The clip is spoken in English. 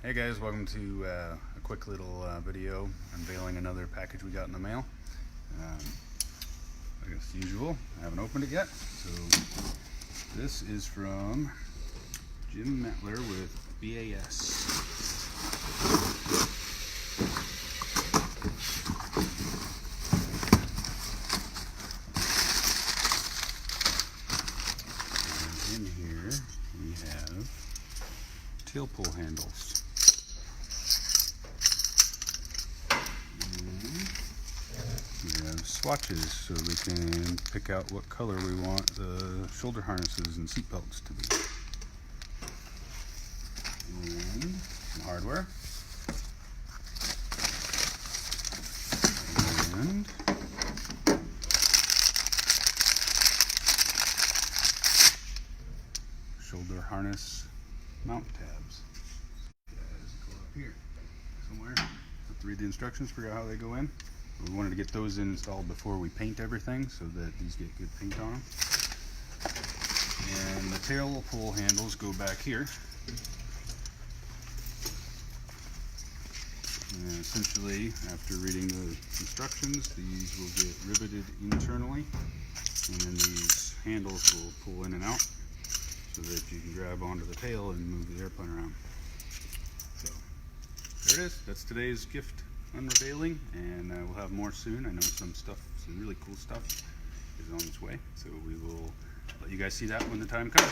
Hey guys, welcome to a quick little video unveiling another package we got in the mail. I guess usual, I haven't opened it yet. So this is from Jim Metler with BAS. And in here we have tail pull handles. We have swatches so we can pick out what color we want the shoulder harnesses and seat belts to be. And some hardware. And shoulder harness mount tabs. Guys, go up here somewhere. Have to read the instructions, figure out how they go in. We wanted to get those installed before we paint everything so that these get good paint on them. And the tail pull handles go back here. And essentially, after reading the instructions, these will get riveted internally, and then these handles will pull in and out so that you can grab onto the tail and move the airplane around. So there it is. That's today's gift unveiling, and we'll have more soon. I know some really cool stuff is on its way, so we will let you guys see that when the time comes.